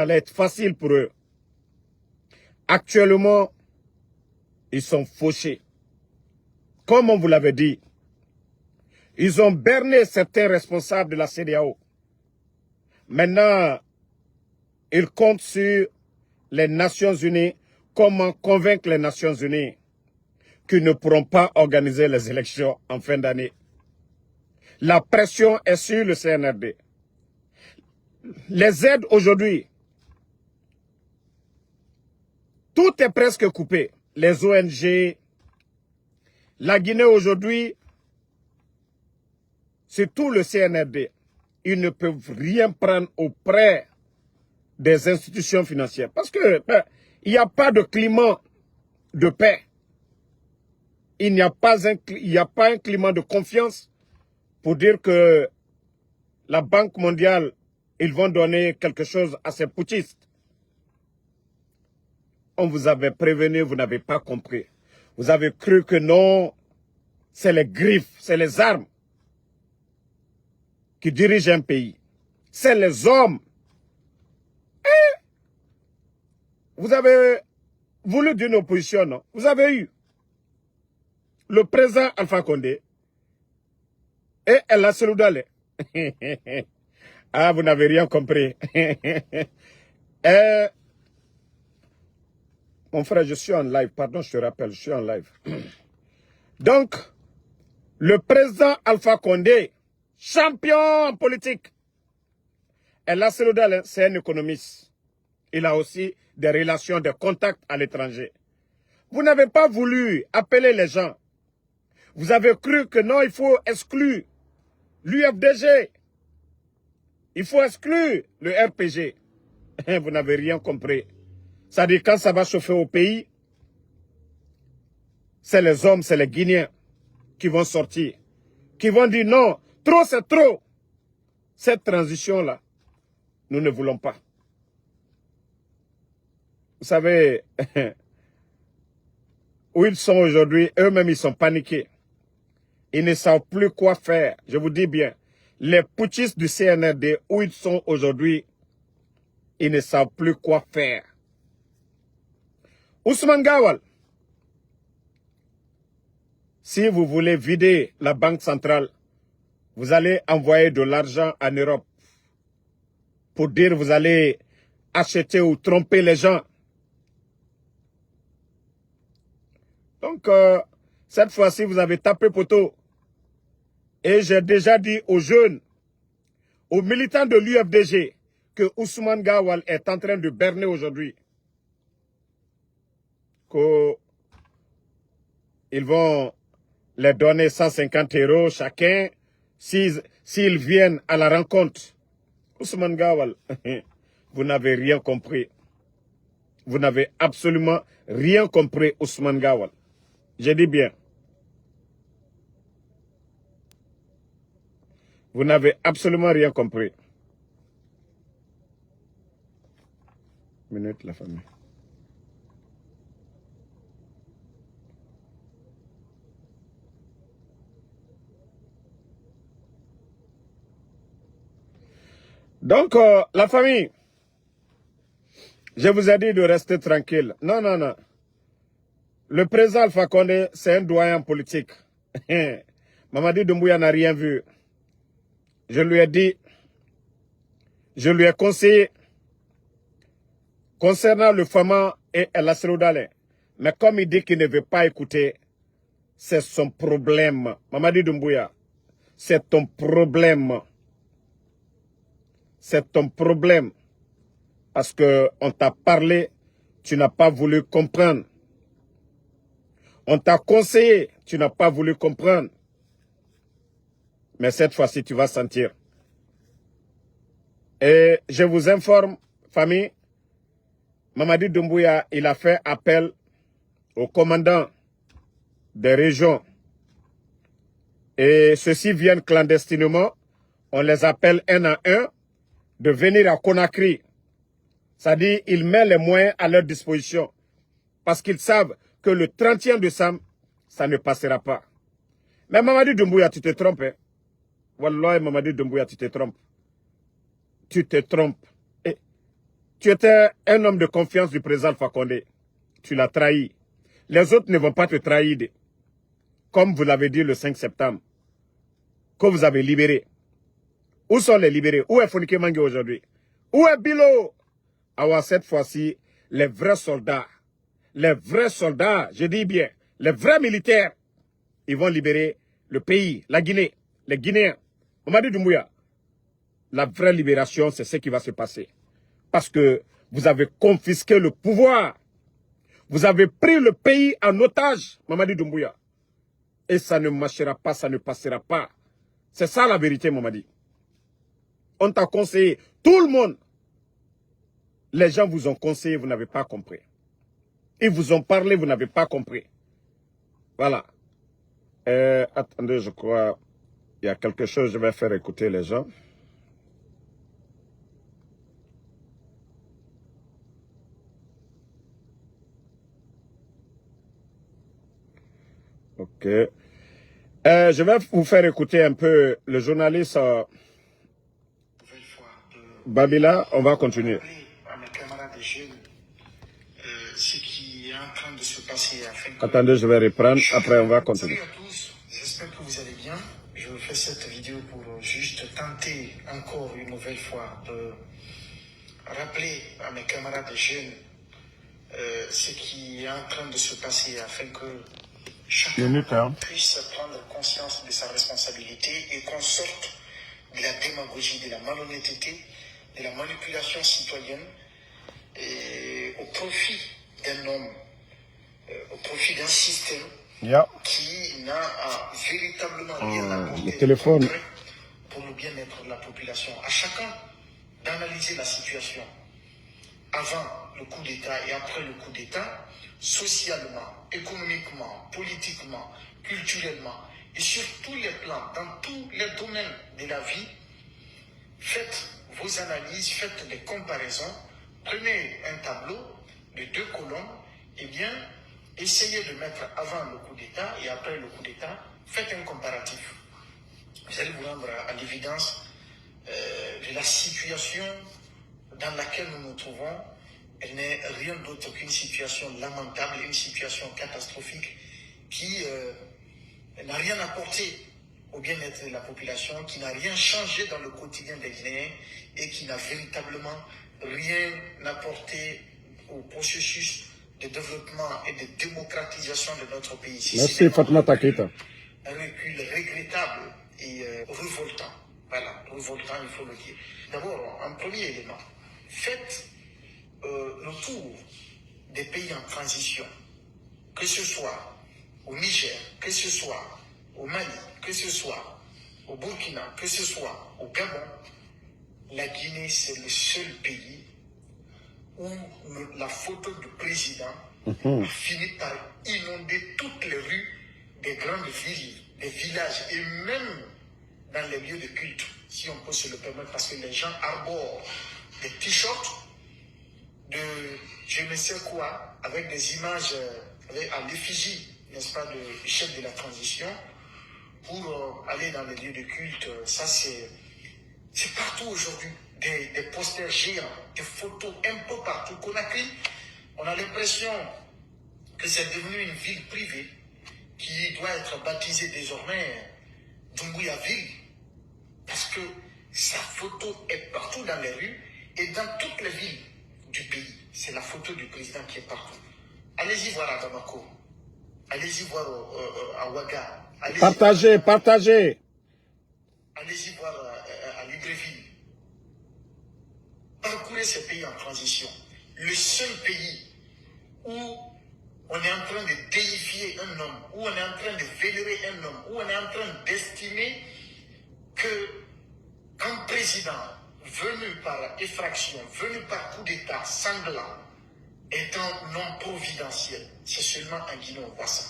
allait être facile pour eux. Actuellement, ils sont fauchés. Comme on vous l'avait dit, ils ont berné certains responsables de la CEDEAO. Maintenant, ils comptent sur les Nations Unies. Comment convaincre les Nations Unies qu'ils ne pourront pas organiser les élections en fin d'année? La pression est sur le CNRD. Les aides aujourd'hui, tout est presque coupé. Les ONG, la Guinée aujourd'hui, c'est tout le CNRD. Ils ne peuvent rien prendre auprès des institutions financières. Parce que il n'y a pas de climat de paix. Il n'y a pas un climat de confiance pour dire que la Banque mondiale, ils vont donner quelque chose à ces putschistes. On vous avait prévenu, vous n'avez pas compris. Vous avez cru que non, c'est les griffes, c'est les armes qui dirigent un pays. C'est les hommes. Et vous avez voulu d'une opposition, non? Vous avez eu le président Alpha Condé et El Seloudale. Ah, vous n'avez rien compris. Mon frère, je suis en live. Pardon, je te rappelle, je suis en live. Donc, le président Alpha Condé, champion politique. El Seloudale, c'est un économiste. Il a aussi des relations, des contacts à l'étranger. Vous n'avez pas voulu appeler les gens. Vous avez cru que non, il faut exclure l'UFDG. Il faut exclure le RPG. Vous n'avez rien compris. C'est-à-dire quand ça va chauffer au pays, c'est les hommes, c'est les Guinéens qui vont sortir. Qui vont dire non, trop c'est trop. Cette transition-là, nous ne voulons pas. Vous savez, où ils sont aujourd'hui, eux-mêmes ils sont paniqués. Ils ne savent plus quoi faire. Je vous dis bien, les putschistes du CNRD, où ils sont aujourd'hui, ils ne savent plus quoi faire. Ousmane Gawal, si vous voulez vider la banque centrale, vous allez envoyer de l'argent en Europe pour dire vous allez acheter ou tromper les gens. Donc, cette fois-ci, vous avez tapé poteau. Et j'ai déjà dit aux jeunes, aux militants de l'UFDG, que Ousmane Gawal est en train de berner aujourd'hui. Qu'ils vont les donner 150 € chacun s'ils viennent à la rencontre. Ousmane Gawal, vous n'avez rien compris. Vous n'avez absolument rien compris, Ousmane Gawal. Je dis bien. Vous n'avez absolument rien compris. Minute, la famille. Donc, la famille, je vous ai dit de rester tranquille. Non, non, non. Le président Alpha Condé, c'est un doyen politique. Mamadi Doumbouya n'a rien vu. Je lui ai dit, je lui ai conseillé concernant le Fama et El Seloudale. Mais comme il dit qu'il ne veut pas écouter, c'est son problème. Mamadi Doumbouya, c'est ton problème. C'est ton problème. Parce qu'on t'a parlé, tu n'as pas voulu comprendre. On t'a conseillé, tu n'as pas voulu comprendre. Mais cette fois-ci, tu vas sentir. Et je vous informe, famille, Mamadi Doumbouya, il a fait appel aux commandants des régions. Et ceux-ci viennent clandestinement. On les appelle un à un de venir à Conakry. C'est-à-dire, il met les moyens à leur disposition. Parce qu'ils savent que le 30e décembre, ça ne passera pas. Mais Mamadi Doumbouya, tu te trompes. Hein? Wallah, Mamadi Doumbouya, tu te trompes. Tu te trompes. Et Tu étais un homme de confiance du président Alpha Condé. Tu l'as trahi. Les autres ne vont pas te trahir, comme vous l'avez dit le 5 septembre, que vous avez libéré. Où sont les libérés? Où est Fonike Mangue aujourd'hui? Où est Bilo? Alors cette fois-ci, les vrais soldats, je dis bien, les vrais militaires, ils vont libérer le pays, la Guinée, les Guinéens. Mamadi Doumbouya, la vraie libération, c'est ce qui va se passer. Parce que vous avez confisqué le pouvoir. Vous avez pris le pays en otage, Mamadi Doumbouya. Et ça ne marchera pas, ça ne passera pas. C'est ça la vérité, Mamadi. On t'a conseillé, tout le monde. Les gens vous ont conseillé, vous n'avez pas compris. Ils vous ont parlé, vous n'avez pas compris. Voilà. Attendez, je crois, il y a quelque chose, je vais faire écouter les gens. Ok. Je vais vous faire écouter un peu le journaliste Babila. On va continuer. À mes camarades et jeunes, ce qui est en train de se passer afin que... Attendez, je vais reprendre. Après, on va continuer. Salut à tous. J'espère que vous allez bien. Je fais cette vidéo pour juste tenter encore une nouvelle fois de rappeler à mes camarades et jeunes ce qui est en train de se passer afin que chacun puisse prendre conscience de sa responsabilité et qu'on sorte de la démagogie, de la malhonnêteté, de la manipulation citoyenne et au profit d'un homme, au profit d'un système qui n'a véritablement rien à apporter pour le bien-être de la population. À chacun d'analyser la situation avant le coup d'État et après le coup d'État, socialement, économiquement, politiquement, culturellement, et sur tous les plans, dans tous les domaines de la vie. Faites vos analyses, faites des comparaisons, prenez un tableau de 2 colonnes, et bien, essayez de mettre avant le coup d'État et après le coup d'État, faites un comparatif. Vous allez vous rendre à l'évidence de la situation dans laquelle nous nous trouvons. Elle n'est rien d'autre qu'une situation lamentable, une situation catastrophique qui n'a rien apporté au bien-être de la population, qui n'a rien changé dans le quotidien des Guinéens et qui n'a véritablement rien apporté au processus de développement et de démocratisation de notre pays. Merci Fatoumata Keïta. Un recul regrettable et révoltant. Voilà, révoltant, il faut le dire. D'abord, un premier élément, faites le tour des pays en transition, que ce soit au Niger, que ce soit au Mali, que ce soit au Burkina, que ce soit au Gabon. La Guinée, c'est le seul pays où la photo du président a fini par inonder toutes les rues des grandes villes, des villages et même dans les lieux de culte, si on peut se le permettre, parce que les gens arborent des t-shirts de je ne sais quoi, avec des images à l'effigie, n'est-ce pas, du chef de la transition, pour aller dans les lieux de culte. Ça, c'est partout aujourd'hui. Des posters géants, des photos un peu partout. Conakry, on a l'impression que c'est devenu une ville privée qui doit être baptisée désormais Doumbouya-ville, parce que sa photo est partout dans les rues et dans toutes les villes du pays. C'est la photo du président qui est partout. Allez-y voir à Bamako. Allez-y voir à Ouaga. Partagez. Allez-y voir à Libreville. Parcourez ces pays en transition. Le seul pays où on est en train de déifier un homme, où on est en train de vénérer un homme, où on est en train d'estimer qu'un président venu par effraction, venu par coup d'État sanglant, est un homme providentiel. C'est seulement en Guinée on voit ça.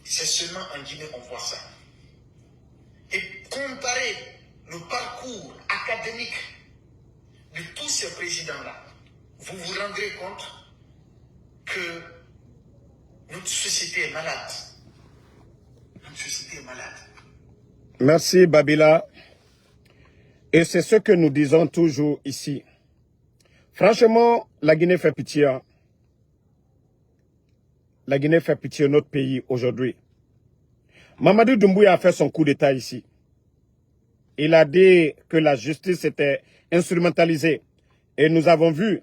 C'est seulement en Guinée on voit ça. Et comparer le parcours académique de tous ces présidents-là, vous vous rendrez compte que notre société est malade. Notre société est malade. Merci Babila. Et c'est ce que nous disons toujours ici. Franchement, la Guinée fait pitié. Hein. La Guinée fait pitié notre pays aujourd'hui. Mamadou Doumbouya a fait son coup d'État ici. Il a dit que la justice était instrumentalisée. Et nous avons vu,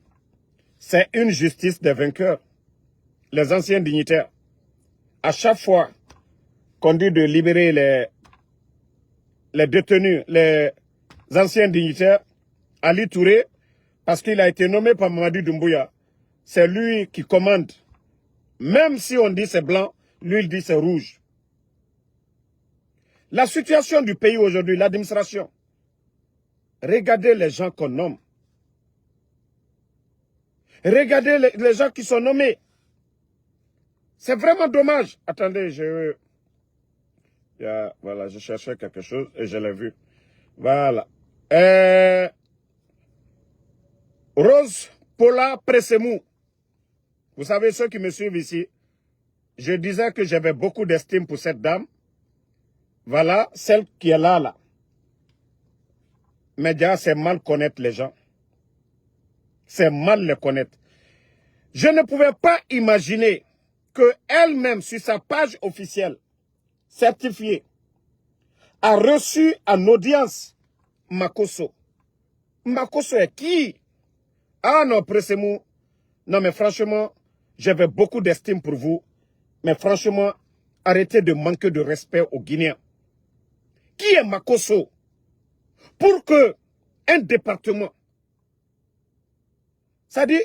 c'est une justice des vainqueurs. Les anciens dignitaires. À chaque fois qu'on dit de libérer les détenus, les anciens dignitaires, Ali Touré, parce qu'il a été nommé par Mamadou Doumbouya, c'est lui qui commande. Même si on dit c'est blanc, lui il dit c'est rouge. La situation du pays aujourd'hui, l'administration, regardez les gens qu'on nomme. Regardez les gens qui sont nommés. C'est vraiment dommage. Attendez, voilà, je cherchais quelque chose et je l'ai vu. Voilà. Rose Paula Pressemou. Vous savez, ceux qui me suivent ici, je disais que j'avais beaucoup d'estime pour cette dame. Voilà, celle qui est là. Mais déjà, c'est mal connaître les gens. C'est mal les connaître. Je ne pouvais pas imaginer qu'elle-même, sur sa page officielle, certifiée, a reçu en audience Makosso. Makosso est qui? Ah non, Pressemou. Non, mais franchement, j'avais beaucoup d'estime pour vous. Mais franchement, arrêtez de manquer de respect aux Guinéens. Qui est Makosso? Pour que un département, c'est-à-dire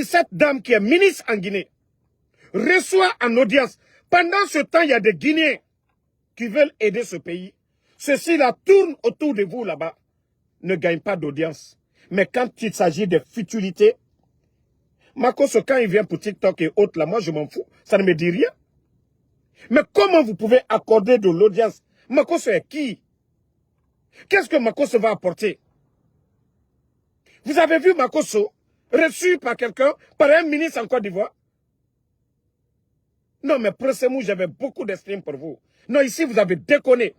cette dame qui est ministre en Guinée, reçoit en audience. Pendant ce temps, il y a des Guinéens qui veulent aider ce pays. Ceux-ci là tournent autour de vous là-bas, ne gagnent pas d'audience. Mais quand il s'agit de futilités, Makosso, quand il vient pour TikTok et autres, là, moi je m'en fous, ça ne me dit rien. Mais comment vous pouvez accorder de l'audience? Makosso est qui? Qu'est-ce que Makosso va apporter? Vous avez vu Makosso reçu par quelqu'un, par un ministre en Côte d'Ivoire? Non, mais Pressemou, j'avais beaucoup d'estime pour vous. Non, ici, vous avez déconné.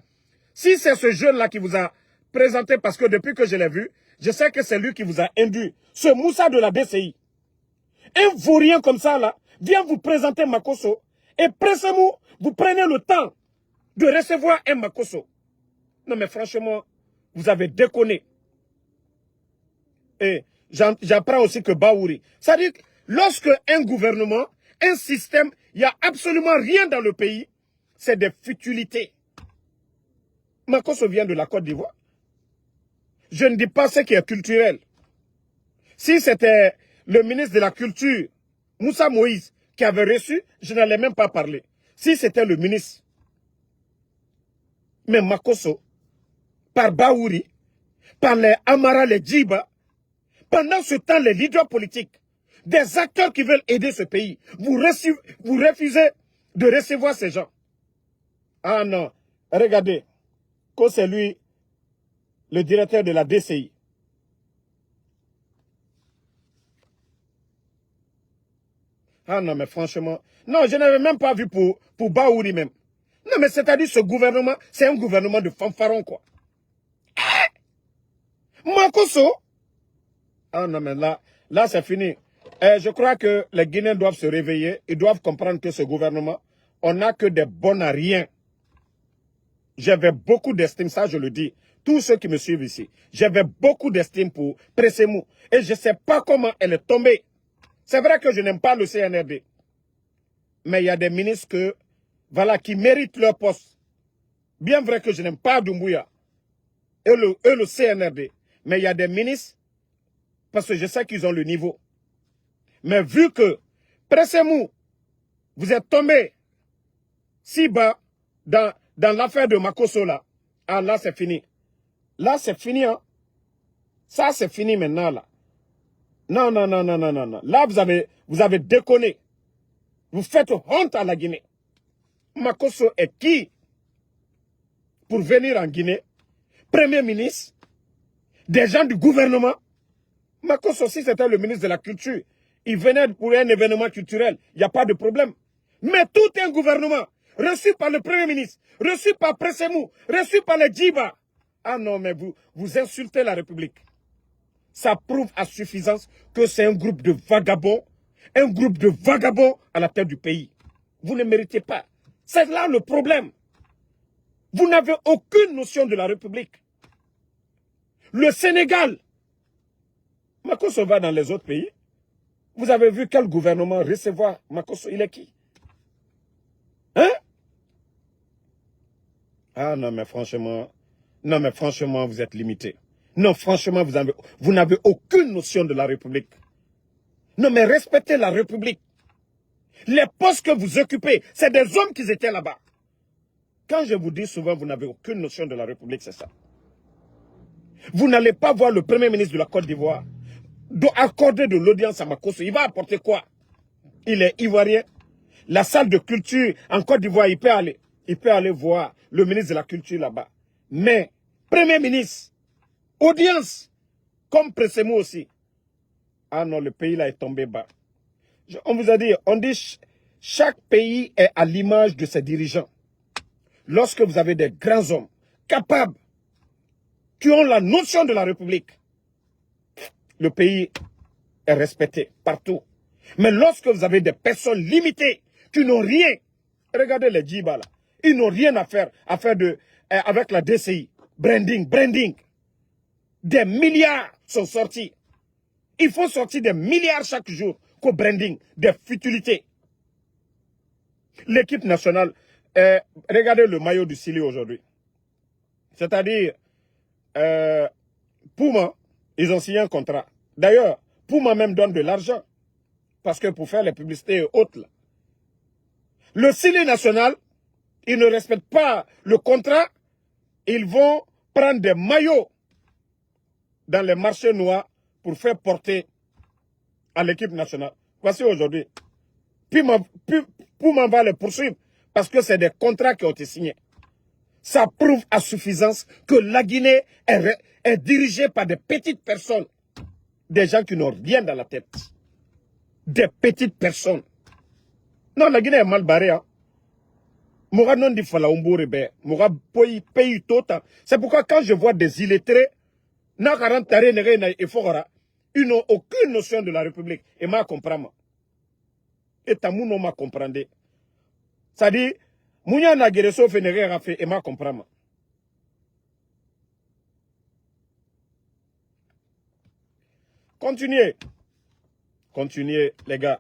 Si c'est ce jeune-là qui vous a présenté, parce que depuis que je l'ai vu, je sais que c'est lui qui vous a induit. Ce Moussa de la DCI. Un vaurien comme ça, là, vient vous présenter Makosso. Et Pressemou, vous prenez le temps de recevoir un Makosso. Non, mais franchement, vous avez déconné. Et j'apprends aussi que Baouri. C'est-à-dire que lorsque un gouvernement, un système, il n'y a absolument rien dans le pays, c'est des futilités. Makosso vient de la Côte d'Ivoire. Je ne dis pas ce qui est culturel. Si c'était le ministre de la Culture, Moussa Moïse, qui avait reçu, je n'allais même pas parler. Si c'était le ministre. Mais Makosso, par Baouri, par les Amara, les Djiba, pendant ce temps, les leaders politiques, des acteurs qui veulent aider ce pays, vous refusez de recevoir ces gens. Ah non, regardez, quand c'est lui, le directeur de la DCI. Ah non, mais franchement, non, je n'avais même pas vu pour Baouri même. Non, mais c'est-à-dire ce gouvernement, c'est un gouvernement de fanfaron, quoi. Makosso. Ah non, mais là c'est fini. Je crois que les Guinéens doivent se réveiller. Ils doivent comprendre que ce gouvernement, on n'a que des bons à rien. J'avais beaucoup d'estime, ça je le dis. Tous ceux qui me suivent ici. J'avais beaucoup d'estime pour Pressemou. Et je ne sais pas comment elle est tombée. C'est vrai que je n'aime pas le CNRD. Mais il y a des ministres qui méritent leur poste. Bien vrai que je n'aime pas Doumbouya et le CNRD. Mais il y a des ministres, parce que je sais qu'ils ont le niveau. Mais vu que Pressemou, vous êtes tombé si bas dans l'affaire de Makosso là, ah là c'est fini. Là c'est fini, hein. Ça c'est fini maintenant là. Non. Là vous avez déconné. Vous faites honte à la Guinée. Makosso est qui pour venir en Guinée? Premier ministre, des gens du gouvernement. Makosso aussi c'était le ministre de la Culture. Il venait pour un événement culturel. Il n'y a pas de problème. Mais tout un gouvernement, reçu par le Premier ministre, reçu par Pressemou, reçu par les Djiba. Ah non, mais vous insultez la République. Ça prouve à suffisance que c'est un groupe de vagabonds à la tête du pays. Vous ne méritez pas. C'est là le problème. Vous n'avez aucune notion de la République. Le Sénégal, Makosso va dans les autres pays. Vous avez vu quel gouvernement recevoir Makosso, il est qui? Hein? Ah non mais franchement, vous êtes limité. Non, franchement, vous n'avez aucune notion de la République. Non mais respectez la République. Les postes que vous occupez, c'est des hommes qui étaient là-bas. Quand je vous dis souvent, vous n'avez aucune notion de la République, c'est ça. Vous n'allez pas voir le Premier ministre de la Côte d'Ivoire accorder de l'audience à Makosso. Il va apporter quoi? Il est ivoirien. La salle de culture en Côte d'Ivoire, il peut aller. Il peut aller voir le ministre de la Culture là-bas. Mais, Premier ministre, audience, comme Pressemo aussi. Ah non, le pays là est tombé bas. On vous a dit, chaque pays est à l'image de ses dirigeants. Lorsque vous avez des grands hommes capables, qui ont la notion de la République, le pays est respecté partout. Mais lorsque vous avez des personnes limitées, qui n'ont rien, regardez les Djiba là, ils n'ont rien à faire avec la DCI. Branding. Des milliards sont sortis. Il faut sortir des milliards chaque jour qu'au branding, des futilités. L'équipe nationale, regardez le maillot du Chili aujourd'hui. C'est-à-dire, Puma, ils ont signé un contrat. D'ailleurs, Puma même donne de l'argent. Parce que pour faire les publicités hautes, là. Le Chili national, ils ne respectent pas le contrat. Ils vont prendre des maillots dans les marchés noirs pour faire porter à l'équipe nationale. Voici aujourd'hui. Puma va les poursuivre parce que c'est des contrats qui ont été signés. Ça prouve à suffisance que la Guinée est dirigée par des petites personnes. Des gens qui n'ont rien dans la tête. Des petites personnes. Non, la Guinée est mal barrée. Hein. C'est pourquoi quand je vois des illettrés, ils n'ont aucune notion de la République. Et moi, je comprends. Et tamou non ma comprendre. Ça dit, Mounia na gereso fenere rafe et ma comprendre. Continuez. Continuez, les gars.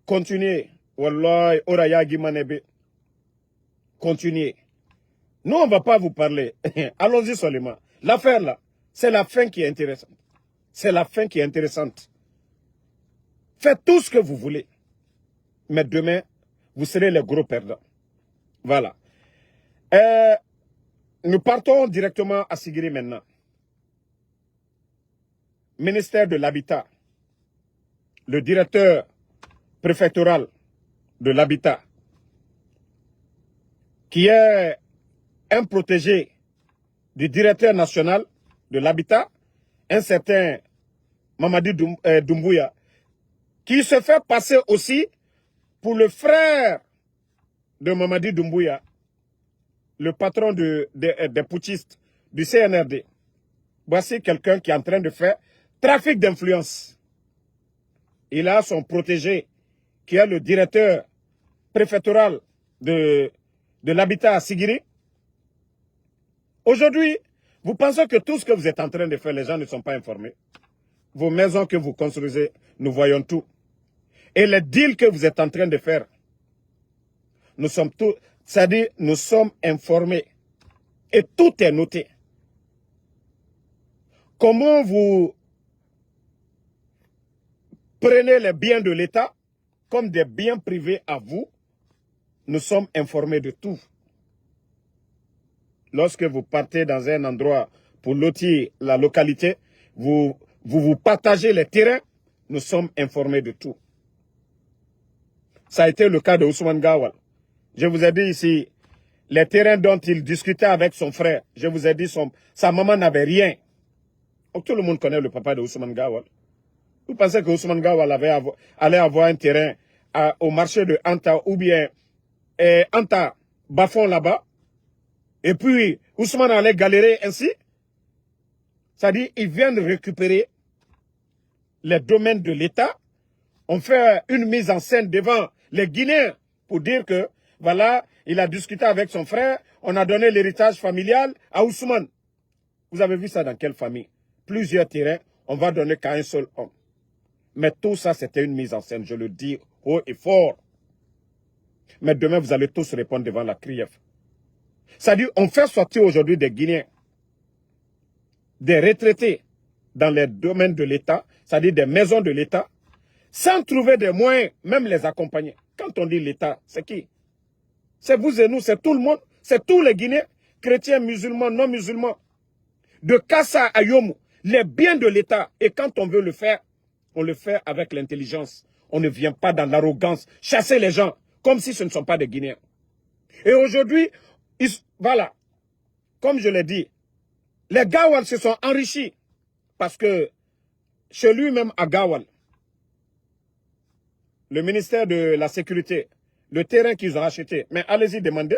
Continuez. Wallahi, oraya gimanebe. Continuez. Nous, on ne va pas vous parler. Allons-y seulement. L'affaire là, c'est la fin qui est intéressante. C'est la fin qui est intéressante. Faites tout ce que vous voulez. Mais demain, vous serez les gros perdants. Voilà. Nous partons directement à Sigiri maintenant. Ministère de l'Habitat. Le directeur préfectoral de l'Habitat, qui est un protégé du directeur national de l'Habitat, un certain Mamadi Doumbouya, qui se fait passer aussi pour le frère de Mamadi Doumbouya, le patron des putschistes du CNRD. Voici quelqu'un qui est en train de faire trafic d'influence. Il a son protégé, qui est le directeur préfectoral de l'habitat à Sigiri. Aujourd'hui, vous pensez que tout ce que vous êtes en train de faire, les gens ne sont pas informés. Vos maisons que vous construisez, nous voyons tout. Et les deals que vous êtes en train de faire, nous sommes tous, c'est-à-dire nous sommes informés. Et tout est noté. Comment vous prenez les biens de l'État comme des biens privés à vous, nous sommes informés de tout. Lorsque vous partez dans un endroit pour lotir la localité, vous partagez les terrains, nous sommes informés de tout. Ça a été le cas de Ousmane Gawal. Je vous ai dit ici, les terrains dont il discutait avec son frère, je vous ai dit, sa maman n'avait rien. Donc, tout le monde connaît le papa de Ousmane Gawal. Vous pensez que Ousmane Gawal allait avoir un terrain au marché de Anta ou bien Anta Bafon là-bas? Et puis, Ousmane allait galérer ainsi? C'est-à-dire, ils viennent récupérer les domaines de l'État. On fait une mise en scène devant les Guinéens pour dire que, voilà, il a discuté avec son frère, on a donné l'héritage familial à Ousmane. Vous avez vu ça dans quelle famille? Plusieurs terrains, on va donner qu'à un seul homme. Mais tout ça, c'était une mise en scène, je le dis haut et fort. Mais demain, vous allez tous répondre devant la CRIEF. C'est-à-dire, on fait sortir aujourd'hui des Guinéens, des retraités dans les domaines de l'État, c'est-à-dire des maisons de l'État, sans trouver des moyens, même les accompagner. Quand on dit l'État, c'est qui? C'est vous et nous, c'est tout le monde, c'est tous les Guinéens, chrétiens, musulmans, non musulmans. De Kassa à Yomu, les biens de l'État. Et quand on veut le faire, on le fait avec l'intelligence. On ne vient pas dans l'arrogance, chasser les gens, comme si ce ne sont pas des Guinéens. Et aujourd'hui, voilà, comme je l'ai dit, les Gawal se sont enrichis. Parce que chez lui-même à Gawal, le ministère de la Sécurité, le terrain qu'ils ont acheté, mais allez-y demander,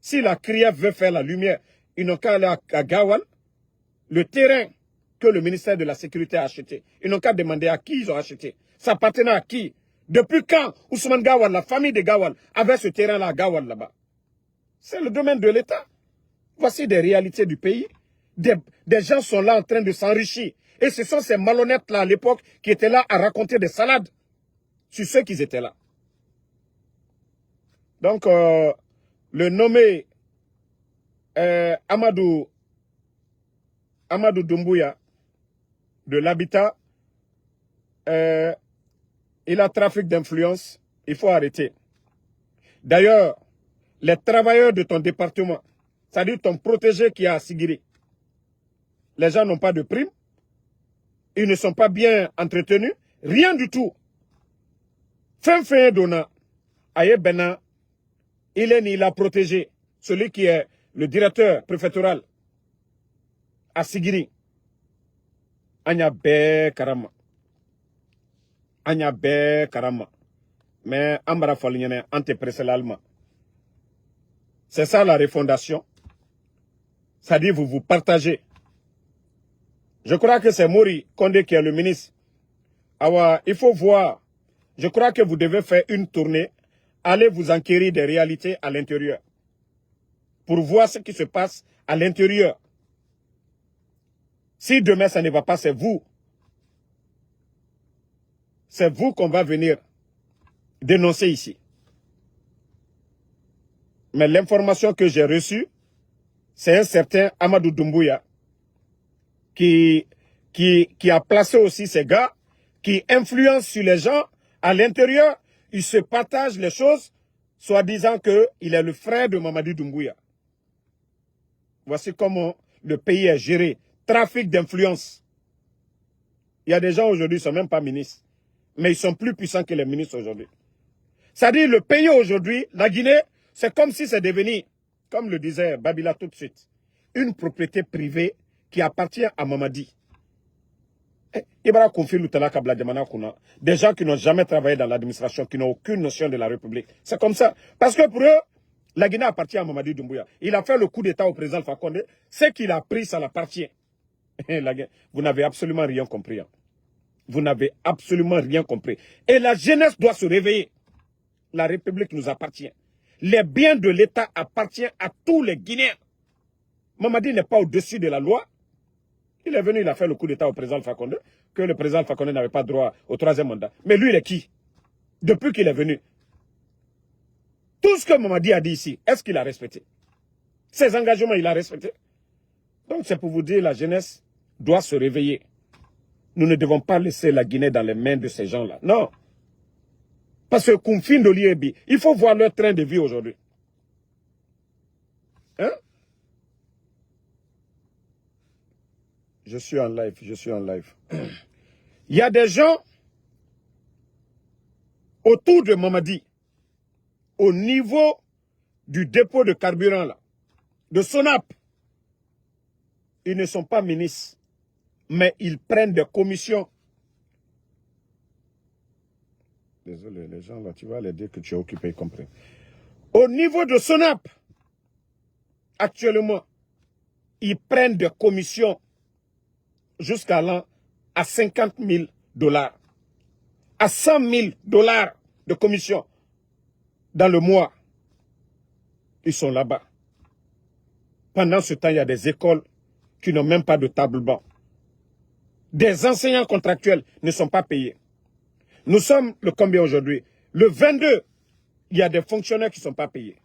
si la CRIEF veut faire la lumière, ils n'ont qu'à aller à Gawal, le terrain que le ministère de la Sécurité a acheté, ils n'ont qu'à demander à qui ils ont acheté. Ça appartenait à qui? Depuis quand Ousmane Gawal, la famille de Gawal, avait ce terrain-là à Gawal là-bas? C'est le domaine de l'État. Voici des réalités du pays. Des gens sont là en train de s'enrichir. Et ce sont ces malhonnêtes-là à l'époque qui étaient là à raconter des salades sur ceux qui étaient là. Donc, le nommé Amadou Doumbouya de l'habitat, il a trafic d'influence, il faut arrêter. D'ailleurs, les travailleurs de ton département, c'est-à-dire ton protégé qui est à Sigiri, les gens n'ont pas de prime, ils ne sont pas bien entretenus, rien du tout. Fin donna, Aye Bena, il a protégé celui qui est le directeur préfectoral à Sigiri. Anya be karama. Anya be karama. Mais Ambara Faligne ante presse l'allemand. C'est ça la refondation. C'est-à-dire vous vous partagez. Je crois que c'est Mori Kondé qui est le ministre. Alors, il faut voir. Je crois que vous devez faire une tournée. Allez vous enquérir des réalités à l'intérieur. Pour voir ce qui se passe à l'intérieur. Si demain ça ne va pas, c'est vous. C'est vous qu'on va venir dénoncer ici. Mais l'information que j'ai reçue, c'est un certain Amadou Doumbouya qui a placé aussi ces gars, qui influencent sur les gens à l'intérieur. Ils se partagent les choses, soi-disant qu'il est le frère de Mamadi Doumbouya. Voici comment le pays est géré. Trafic d'influence. Il y a des gens aujourd'hui qui ne sont même pas ministres. Mais ils sont plus puissants que les ministres aujourd'hui. C'est-à-dire le pays aujourd'hui, la Guinée, c'est comme si c'est devenu, comme le disait Babila tout de suite, une propriété privée qui appartient à Mamadi. Des gens qui n'ont jamais travaillé dans l'administration, qui n'ont aucune notion de la République. C'est comme ça. Parce que pour eux, la Guinée appartient à Mamadi Doumbouya. Il a fait le coup d'État au président Alpha Condé. Ce qu'il a pris, ça l'appartient. Vous n'avez absolument rien compris. Vous n'avez absolument rien compris. Et la jeunesse doit se réveiller. La République nous appartient. Les biens de l'État appartiennent à tous les Guinéens. Mamadi n'est pas au-dessus de la loi. Il est venu, il a fait le coup d'État au président Alpha Condé, que le président Alpha Condé n'avait pas droit au 3e mandat. Mais lui, il est qui? Depuis qu'il est venu. Tout ce que Mamadi a dit ici, est-ce qu'il a respecté? Ses engagements, il a respecté. Donc c'est pour vous dire, la jeunesse doit se réveiller. Nous ne devons pas laisser la Guinée dans les mains de ces gens-là. Non. Parce que Koumfin de l'IEB, il faut voir leur train de vie aujourd'hui. Hein? Je suis en live, je suis en live. Il y a des gens autour de Mamadi, au niveau du dépôt de carburant, là, de Sonap. Ils ne sont pas ministres, mais ils prennent des commissions. Désolé, les gens là, tu vas les dire que tu es occupé, ils comprennent. Au niveau de Sonap, actuellement, ils prennent des commissions jusqu'à l'an à 50 000 $, à 100 000 $ de commission dans le mois. Ils sont là-bas. Pendant ce temps, il y a des écoles qui n'ont même pas de table-banc. Des enseignants contractuels ne sont pas payés. Nous sommes le combien aujourd'hui? Le 22, il y a des fonctionnaires qui ne sont pas payés.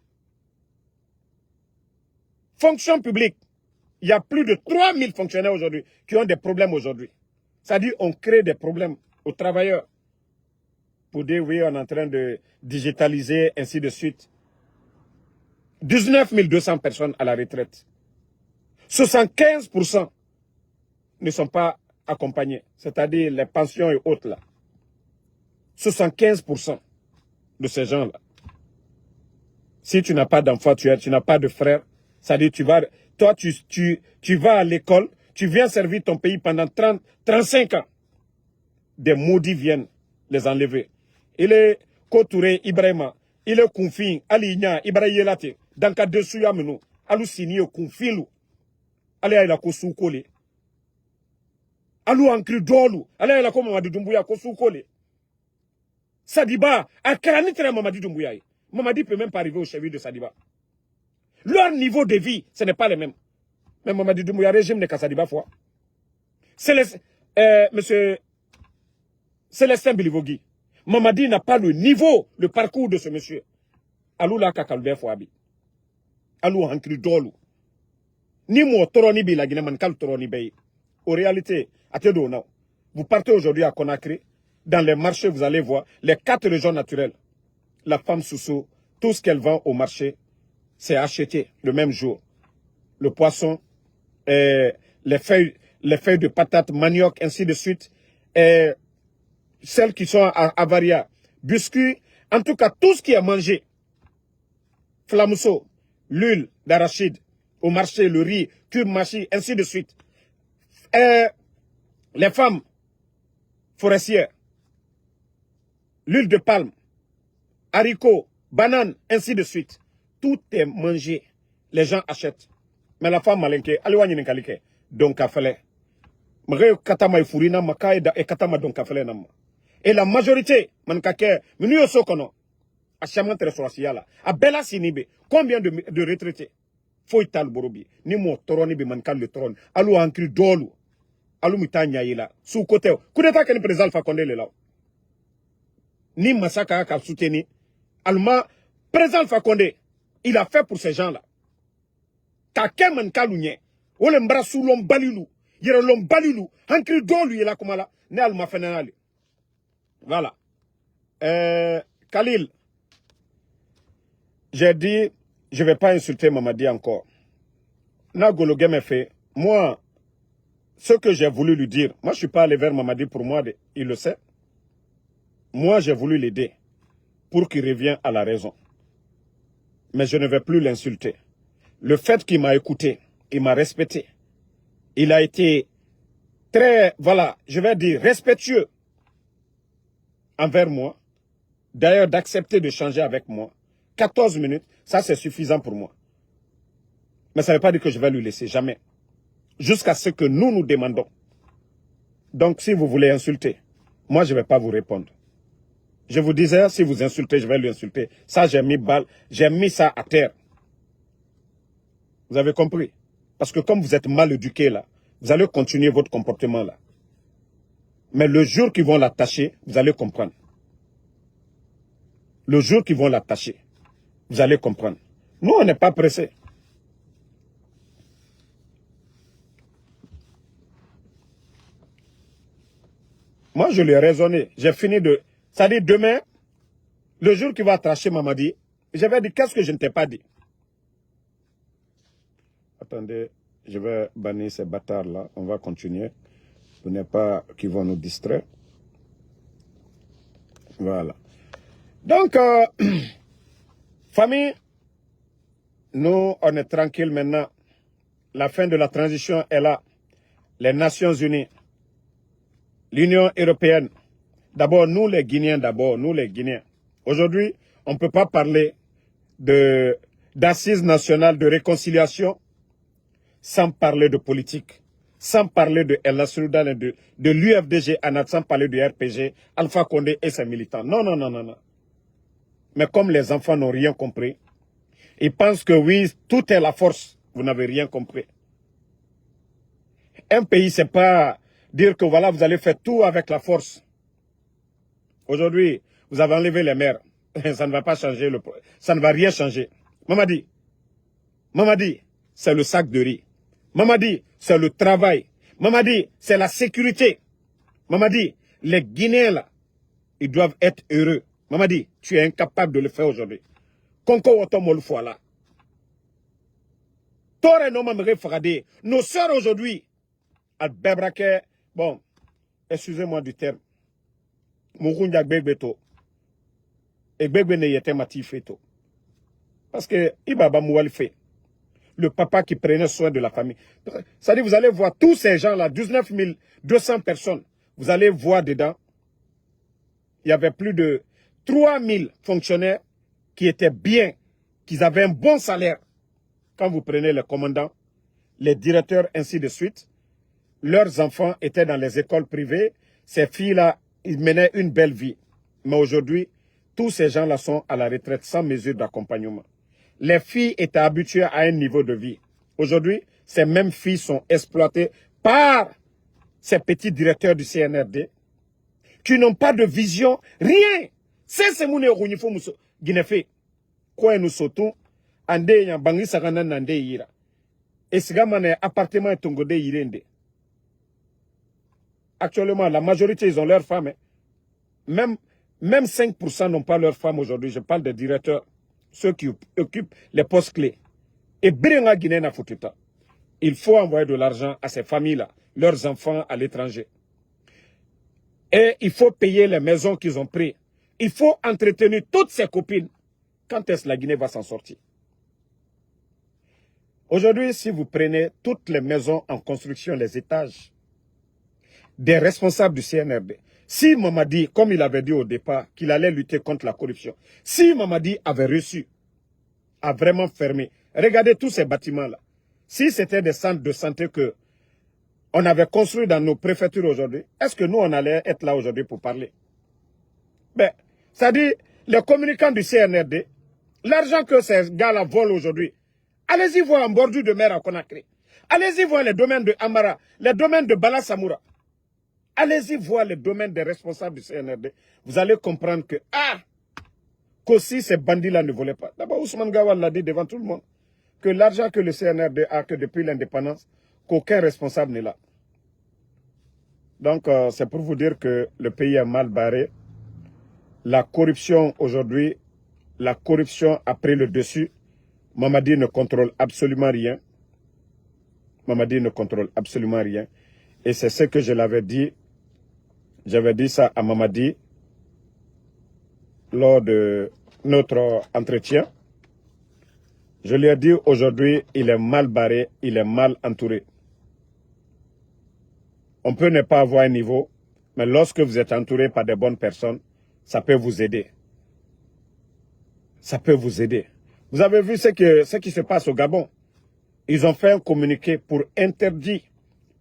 Fonction publique, il y a plus de 3000 fonctionnaires aujourd'hui qui ont des problèmes aujourd'hui. C'est-à-dire qu'on crée des problèmes aux travailleurs. Pour dire oui, on est en train de digitaliser, ainsi de suite. 19 200 personnes à la retraite. 75% ne sont pas accompagnés, c'est-à-dire les pensions et autres là. 75% de ces gens-là. Si tu n'as pas d'enfant, tu n'as pas de frère, c'est-à-dire toi tu vas à l'école, tu viens servir ton pays pendant 35 ans. Des maudits viennent les enlever. Il est Kotouré, Ibrahima, il est Kounfi, Aligna, Ibrahima, dans le cas de Souyameno, Alusini, Kounfilou, allez à la Kosoukole. Alou Ankri Dolu, allez à la Komamadi Doumbouya, Kosoukole. Sadiba, à Karanitre Mamadi Doumbouya. Mamadi ne peut même pas arriver au cheville de Sadiba. Leur niveau de vie, ce n'est pas le même. Mais Mamadi Doumbouya, régime de Sadiba foi. Monsieur Célestin Bilivogui. Mamadi n'a pas le niveau, le parcours de ce monsieur. Alou la kakalbe fouabi. Alou Ankri Dolu. Ni mo toroni bi la Guinée mankal toroni bay. En réalité, vous partez aujourd'hui à Conakry, dans les marchés, vous allez voir les 4 régions naturelles. La femme Soussou, tout ce qu'elle vend au marché, c'est acheté le même jour. Le poisson, les feuilles de patates, manioc, ainsi de suite. Celles qui sont à Avaria, biscuits, en tout cas tout ce qui est mangé. Flamousso, l'huile d'arachide, au marché, le riz, cube machi, ainsi de suite. Les femmes forestières, l'huile de palme, haricots, bananes, ainsi de suite. Tout est mangé. Les gens achètent. Mais la femme malinke, aliwani n'kalike, donc kafale. Mre katama ifurina makaida et katama donc kafale nama. Et la majorité, mankake, menu yoso kono, a chaman teresorasiala, a bella sinibe, combien de retraités? Faut ital borobi, ni mo toroni bi mankal le trône, alou ankri dolu. Alou mitanya yela, sous côté, kudeta keni président Alpha Condé le là. Ni massacre a soutenu, Alma, président Alpha Condé, il a fait pour ces gens-là. Kake mankalounye, ou le mbra sous l'homme balilou, yere l'homme balilou, ankri dolu yela kumala, ne alma fenenali. Voilà. Khalil, j'ai dit, je ne vais pas insulter Mamadi encore. Nagologue m'a fait, moi, ce que j'ai voulu lui dire, moi je ne suis pas allé vers Mamadi pour moi, il le sait. Moi j'ai voulu l'aider pour qu'il revienne à la raison. Mais je ne vais plus l'insulter. Le fait qu'il m'a écouté, il m'a respecté. Il a été très, voilà, je vais dire respectueux envers moi. D'ailleurs d'accepter de changer avec moi. 14 minutes, ça c'est suffisant pour moi. Mais ça ne veut pas dire que je vais lui laisser, jamais. Jusqu'à ce que nous demandons. Donc si vous voulez insulter, moi je ne vais pas vous répondre. Je vous disais, si vous insultez, je vais lui insulter. Ça j'ai mis ça à terre. Vous avez compris? Parce que comme vous êtes mal éduqué là, vous allez continuer votre comportement là. Mais le jour qu'ils vont l'attacher, vous allez comprendre. Le jour qu'ils vont l'attacher, vous allez comprendre. Nous, on n'est pas pressés. Moi, je lui ai raisonné. J'ai fini de... C'est-à-dire, demain, le jour qu'il va attacher Mamadi, je vais dire, qu'est-ce que je ne t'ai pas dit? Attendez, je vais bannir ces bâtards-là. On va continuer. Ce n'est pas qu'ils vont nous distraire. Voilà. Donc, famille, nous, on est tranquille maintenant. La fin de la transition est là. Les Nations Unies, l'Union européenne. D'abord, nous les Guinéens, Aujourd'hui, on ne peut pas parler d'assises nationales de réconciliation sans parler de politique. sans parler de El Nasruddan et de l'UFDG, sans parler du RPG, Alpha Condé et ses militants. Non, non, non, non, non. Mais comme les enfants n'ont rien compris, ils pensent que oui, tout est la force. Vous n'avez rien compris. Un pays, c'est pas dire que voilà, vous allez faire tout avec la force. Aujourd'hui, vous avez enlevé les maires. Ça ne va pas changer, ça ne va rien changer. Mamadi, c'est le sac de riz. Mamadi, c'est le travail. Mamadi, c'est la sécurité. Mamadi, les Guinéens là, ils doivent être heureux. Mamadi, tu es incapable de le faire aujourd'hui. Konko Otomol Fouala. Tore no mamere Fagade. Nos sœurs aujourd'hui, à Bebrake, bon, excusez-moi du terme. Moukounja Gbegbeto. Et Gbegbe ne yete matifeto. Parce que Ibaba Moualfe, le papa qui prenait soin de la famille. C'est-à-dire, vous allez voir tous ces gens-là, 19 200 personnes, vous allez voir dedans, il y avait plus de 3 000 fonctionnaires qui étaient bien, qui avaient un bon salaire. Quand vous prenez les commandants, les directeurs, ainsi de suite, leurs enfants étaient dans les écoles privées. Ces filles-là, ils menaient une belle vie. Mais aujourd'hui, tous ces gens-là sont à la retraite sans mesure d'accompagnement. Les filles étaient habituées à un niveau de vie. Aujourd'hui, ces mêmes filles sont exploitées par ces petits directeurs du CNRD qui n'ont pas de vision, rien. C'est mon héroïnifo Guinéfé. Quoi nous sautons, ande yan bangi sakana nande yira. Et ce gars appartement est tongode yirende. Actuellement, la majorité, ils ont leurs femmes. Même 5% n'ont pas leurs femmes aujourd'hui. Je parle des directeurs, ceux qui occupent les postes clés. Et Birenga Guinée na fututa. Il faut envoyer de l'argent à ces familles-là, leurs enfants à l'étranger. Et il faut payer les maisons qu'ils ont prises. Il faut entretenir toutes ces copines. Quand est-ce que la Guinée va s'en sortir? Aujourd'hui, si vous prenez toutes les maisons en construction, les étages, des responsables du CNRD, si Mamadi, comme il avait dit au départ, qu'il allait lutter contre la corruption, si Mamadi avait reçu, a vraiment fermé, regardez tous ces bâtiments-là. Si c'était des centres de santé que on avait construits dans nos préfectures aujourd'hui, est-ce que nous, on allait être là aujourd'hui pour parler? Ben, c'est-à-dire, les communicants du CNRD, l'argent que ces gars-là volent aujourd'hui, allez-y voir en bordure de mer à Conakry. Allez-y voir les domaines de Amara, les domaines de Bala Samoura. Allez-y voir les domaines des responsables du CNRD. Vous allez comprendre que, qu'aussi ces bandits-là ne volaient pas. D'abord, Ousmane Gawal l'a dit devant tout le monde, que l'argent que le CNRD a que depuis l'indépendance, qu'aucun responsable n'est là. Donc, c'est pour vous dire que le pays est mal barré. La corruption aujourd'hui, la corruption a pris le dessus. Mamadi ne contrôle absolument rien. Mamadi ne contrôle absolument rien. Et c'est ce que je l'avais dit. J'avais dit ça à Mamadi lors de notre entretien. Je lui ai dit aujourd'hui, il est mal barré, il est mal entouré. On peut ne pas avoir un niveau, mais lorsque vous êtes entouré par des bonnes personnes, ça peut vous aider. Ça peut vous aider. Vous avez vu ce qui se passe au Gabon. Ils ont fait un communiqué pour interdire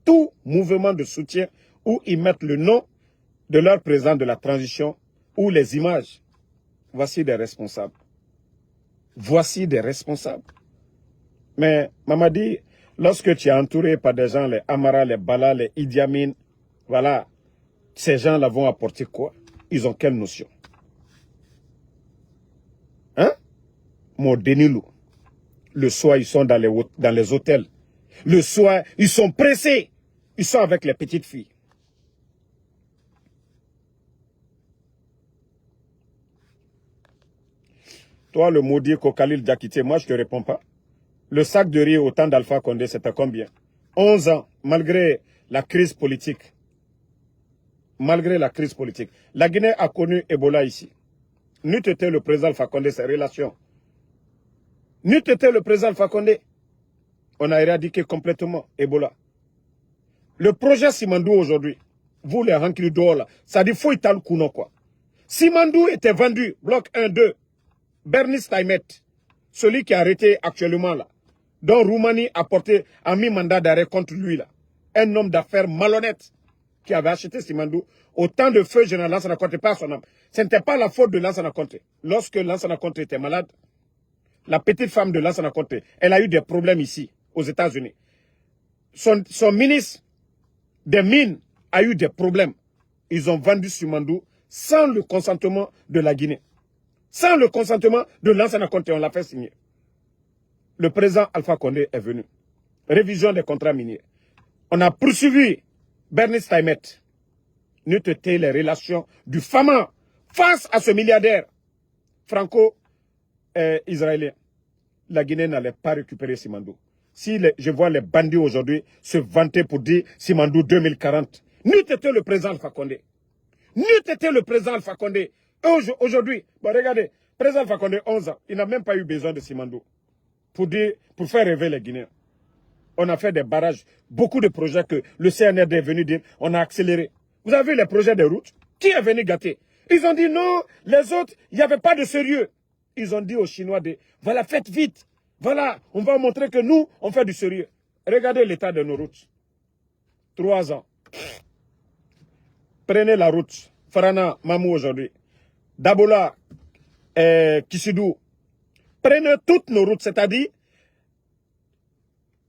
tout mouvement de soutien où ils mettent le nom de leur président de la transition ou les images. Voici des responsables. Voici des responsables. Mais Mamadi, lorsque tu es entouré par des gens, les Amara, les Bala, les Idi Amin, voilà, ces gens-là vont apporter quoi? Ils ont quelle notion? Hein? Mon Denilou. Le soir, ils sont dans les hôtels. Le soir, ils sont pressés. Ils sont avec les petites filles. Toi, le maudit Kokalil Diakité, moi, je ne te réponds pas. Le sac de riz au temps d'Alpha Condé, c'était combien? 11 ans, malgré la crise politique. Malgré la crise politique. La Guinée a connu Ebola ici. N'eût été le président Alpha Condé, ses relations. N'eût été le président Alpha Condé, on a éradiqué complètement Ebola. Le projet Simandou aujourd'hui, vous les rentrez dehors là, ça dit faut ital kouno quoi. Simandou était vendu, bloc 1, 2, Bernice Taimet, celui qui est arrêté actuellement là, dont Roumanie a mis mandat d'arrêt contre lui là. un homme d'affaires malhonnête qui avait acheté Simandou. Autant de feu, je ne Lansana Conté pas son âme. Ce n'était pas la faute de Lansana Conté. Lorsque Lansana Conté était malade, la petite femme de Lansana Conté, elle a eu des problèmes ici, aux États-Unis. Son ministre des Mines a eu des problèmes. Ils ont vendu Simandou sans le consentement de la Guinée. Sans le consentement de Lansana Conté, on l'a fait signer. Le président Alpha Condé est venu. Révision des contrats miniers. On a poursuivi Bernice Taimet. Nous les relations du Fama face à ce milliardaire franco-israélien. La Guinée n'allait pas récupérer Simandou. Si je vois les bandits aujourd'hui se vanter pour dire Simandou 2040, nous étions le président Alpha Condé. Nous étions le président Alpha Condé. Aujourd'hui, bon, regardez, le président Alpha Condé, 11 ans, il n'a même pas eu besoin de Simandou pour faire rêver les Guinéens. On a fait des barrages, beaucoup de projets que le CNRD est venu dire, on a accéléré. Vous avez vu les projets de route? Qui est venu gâter? Ils ont dit non, les autres, il n'y avait pas de sérieux. Ils ont dit aux Chinois, voilà, faites vite. Voilà, on va montrer que nous, on fait du sérieux. Regardez l'état de nos routes. 3 ans. Prenez la route. Farana, Mamou aujourd'hui. Dabola, Kisidou. Prenez toutes nos routes, c'est-à-dire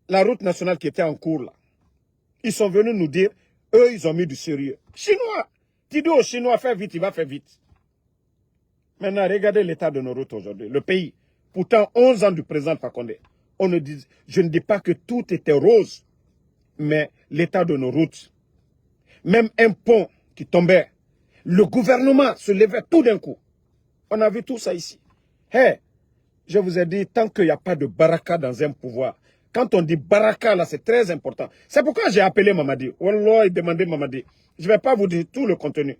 la route nationale qui était en cours là. Ils sont venus nous dire, eux, ils ont mis du sérieux. Chinois, tu dis aux Chinois, fais vite, il va faire vite. Maintenant, regardez l'état de nos routes aujourd'hui. Le pays, pourtant 11 ans du président Fakonde, je ne dis pas que tout était rose, mais l'état de nos routes, même un pont qui tombait, le gouvernement se levait tout d'un coup. On a vu tout ça ici. Hey, je vous ai dit, tant qu'il n'y a pas de baraka dans un pouvoir, quand on dit baraka, là, c'est très important. C'est pourquoi j'ai appelé Mamadi. Wallah, il demandait Mamadi. Je ne vais pas vous dire tout le contenu.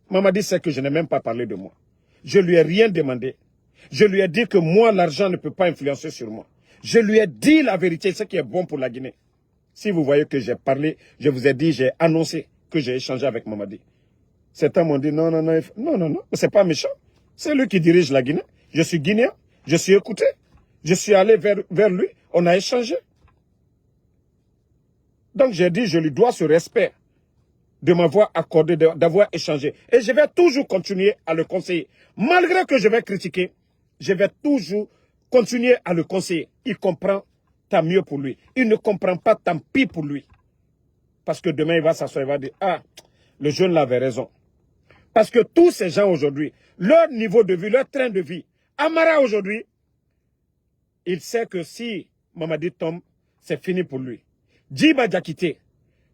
Mamadi sait que je n'ai même pas parlé de moi. Je lui ai rien demandé. Je lui ai dit que moi, l'argent ne peut pas influencer sur moi. Je lui ai dit la vérité, ce qui est bon pour la Guinée. Si vous voyez que j'ai parlé, je vous ai dit, j'ai annoncé que j'ai échangé avec Mamadi. Certains m'ont dit, non, c'est pas méchant. C'est lui qui dirige la Guinée. Je suis guinéen. Je suis écouté. Je suis allé vers lui. On a échangé. Donc j'ai dit, je lui dois ce respect de m'avoir accordé, d'avoir échangé. Et je vais toujours continuer à le conseiller. Malgré que je vais critiquer, je vais toujours continuer à le conseiller. Il comprend, tant mieux pour lui. Il ne comprend pas, tant pis pour lui. Parce que demain, il va s'asseoir, il va dire, ah, le jeune là avait raison. Parce que tous ces gens aujourd'hui, leur niveau de vie, leur train de vie, Amara aujourd'hui, il sait que si Mamadi tombe, c'est fini pour lui. Djiba Diakité,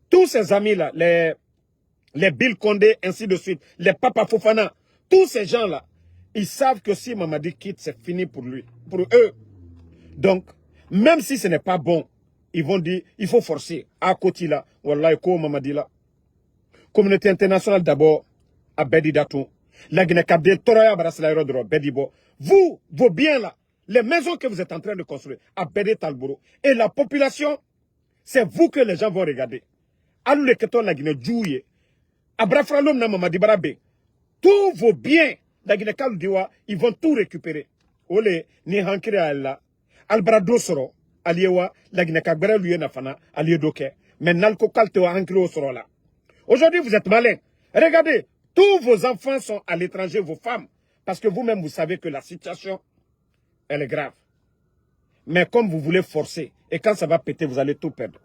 tous ses amis-là, les Bill Condé, ainsi de suite, les Papa Fofana, tous ces gens-là, ils savent que si Mamadi quitte, c'est fini pour lui, pour eux. Donc, même si ce n'est pas bon, ils vont dire, il faut forcer. À côté là, Wallah, ko Mamadi là. Communauté internationale d'abord, à Bedi Datou. La Guinée-Cap-Dé, Toraya Barasalaïrodro, Bedibo. Vous, vos biens là, les maisons que vous êtes en train de construire, à Bedi Talbouro. Et la population, c'est vous que les gens vont regarder. Alou le keton la Guinée, Djouye. Abrafralom na Mamadi Barabe. Tous vos biens, la Guinée-Cap-Diwa, ils vont tout récupérer. Ole, ni hankiri à la. Albrado soro, aliewa, la Guinée-Cap-Bera lui nafana, aliedoke. Mais nalko kaltewa hankiri au soro là. Aujourd'hui, vous êtes malins. Regardez, tous vos enfants sont à l'étranger, vos femmes. Parce que vous-même, vous savez que la situation, elle est grave. Mais comme vous voulez forcer, et quand ça va péter, vous allez tout perdre.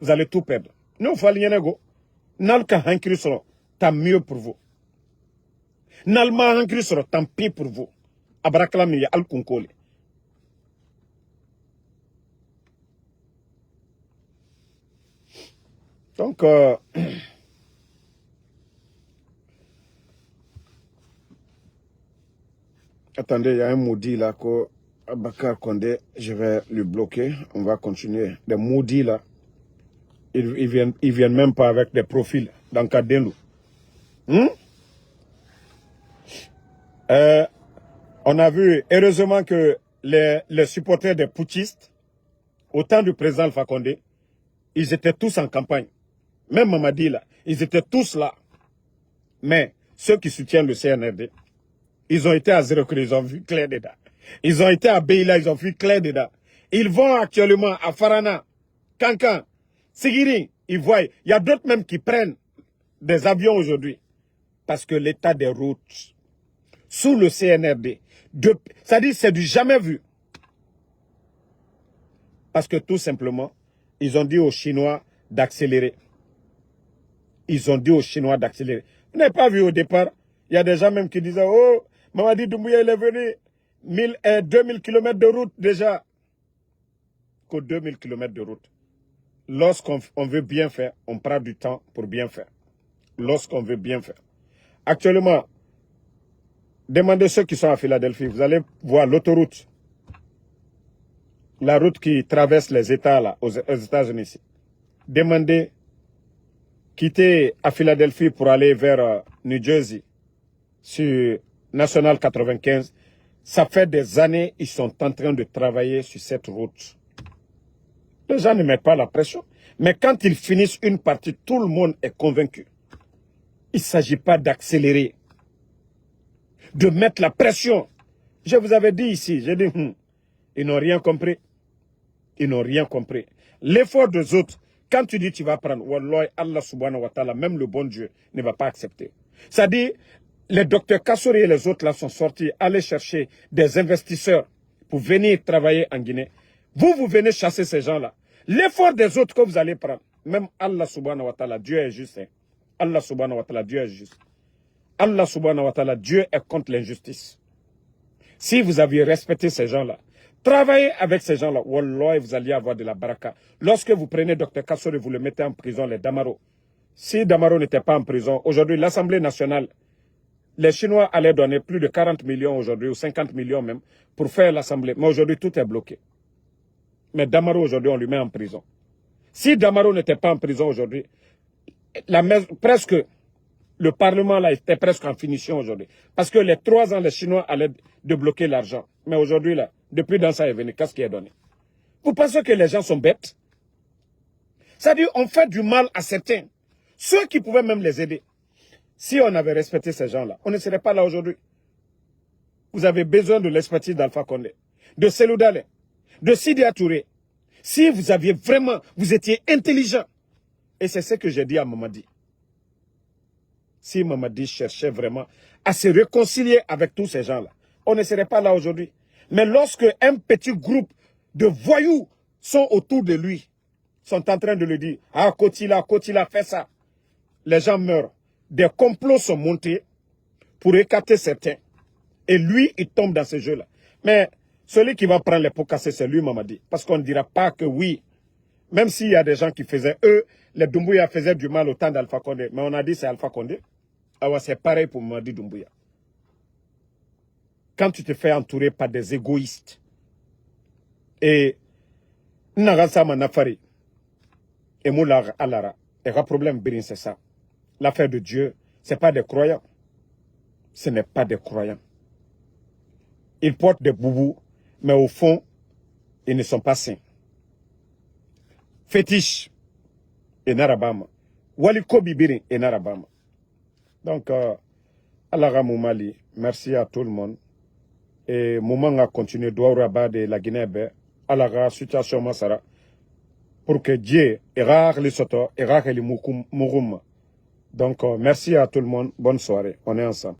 Vous allez tout perdre. Nous, il faut aller go. Nalka hankiri soro, tant mieux pour vous. Nalma hankiri soro, tant pis pour vous. Abraklami al kunkoli. Donc, attendez, il y a un maudit là que Bakar Condé, je vais le bloquer. On va continuer. Des maudits là, ils viennent même pas avec des profils dans Kadendou. On a vu, heureusement que les supporters des putschistes, au temps du président Alpha Condé, ils étaient tous en campagne. Même Mamadi là, ils étaient tous là. Mais ceux qui soutiennent le CNRD, ils ont été à Zéro, ils ont vu clair dedans. Ils ont été à Beila, ils ont vu clair dedans. Ils vont actuellement à Farana, Kankan. Sigiri, ils voient. Il y a d'autres même qui prennent des avions aujourd'hui. Parce que l'état des routes, sous le CNRD, c'est-à-dire c'est du jamais vu. Parce que tout simplement, ils ont dit aux Chinois d'accélérer. Ils ont dit aux Chinois d'accélérer. Vous n'avez pas vu au départ, il y a des gens même qui disaient, oh, Mamadi Doumbouya, il est venu, 2000 km de route déjà. Que 2000 km de route. Lorsqu'on veut bien faire, on prend du temps pour bien faire. Lorsqu'on veut bien faire. Actuellement, demandez ceux qui sont à Philadelphie, vous allez voir l'autoroute. La route qui traverse les États là, aux États-Unis. Demandez, quitter à Philadelphie pour aller vers New Jersey, sur National 95. Ça fait des années qu'ils sont en train de travailler sur cette route. Les gens ne mettent pas la pression. Mais quand ils finissent une partie, tout le monde est convaincu. Il ne s'agit pas d'accélérer, de mettre la pression. Je vous avais dit ici, j'ai dit, ils n'ont rien compris. Ils n'ont rien compris. L'effort des autres, quand tu dis tu vas prendre, Wallah, Allah subhanahu wa ta'ala, même le bon Dieu, ne va pas accepter. C'est-à-dire, les docteurs Kassouri et les autres là sont sortis, aller chercher des investisseurs pour venir travailler en Guinée. Vous venez chasser ces gens-là. L'effort des autres que vous allez prendre, même Allah subhanahu wa ta'ala, Dieu est juste. Hein. Allah subhanahu wa ta'ala, Dieu est juste. Allah subhanahu wa ta'ala, Dieu est contre l'injustice. Si vous aviez respecté ces gens-là, travaillez avec ces gens-là, wallah, vous alliez avoir de la baraka. Lorsque vous prenez Dr Kassouri et vous le mettez en prison, les Damaro. Si Damaro n'était pas en prison, aujourd'hui, l'Assemblée nationale, les Chinois allaient donner plus de 40 millions aujourd'hui, ou 50 millions même, pour faire l'Assemblée. Mais aujourd'hui, tout est bloqué. Mais Damaro, aujourd'hui, on lui met en prison. Si Damaro n'était pas en prison aujourd'hui, presque, le Parlement là était presque en finition aujourd'hui. Parce que les 3 ans, les Chinois allaient débloquer l'argent. Mais aujourd'hui, là, depuis dans ça est venu, qu'est-ce qui est donné? Vous pensez que les gens sont bêtes? C'est-à-dire, on fait du mal à certains. Ceux qui pouvaient même les aider. Si on avait respecté ces gens-là, on ne serait pas là aujourd'hui. Vous avez besoin de l'expertise d'Alpha Condé, de Selou Dale, de Sidi Touré. Si vous aviez vraiment, vous étiez intelligent. Et c'est ce que j'ai dit à Mamadi. Si Mamadi cherchait vraiment à se réconcilier avec tous ces gens-là, on ne serait pas là aujourd'hui. Mais lorsque un petit groupe de voyous sont autour de lui, sont en train de lui dire, ah, Kotila, fais ça. Les gens meurent. Des complots sont montés pour écarter certains. Et lui, il tombe dans ce jeu-là. Mais celui qui va prendre les pots cassés, c'est lui, Mamadi. Parce qu'on ne dira pas que oui. Même s'il y a des gens qui faisaient, eux, les Doumbouya faisaient du mal au temps d'Alpha Condé. Mais on a dit c'est Alpha Condé. Alors c'est pareil pour Mamadi Doumbouya. Quand tu te fais entourer par des égoïstes, et Nagasa Manafari, et Moula Alara, et le problème, c'est ça. L'affaire de Dieu, ce n'est pas des croyants. Ce n'est pas des croyants. Ils portent des boubous, mais au fond, ils ne sont pas saints. Fétiche, et Narabama. Waliko Bibiri, et Narabama. Donc, Allah Moumali, merci à tout le monde. Et Moumang a continué Douaouraba de la Guinée, Allah situation Masara, pour que Dieu, Errar les Soto, Errar les Mouroum. Donc, merci à tout le monde. Bonne soirée. On est ensemble.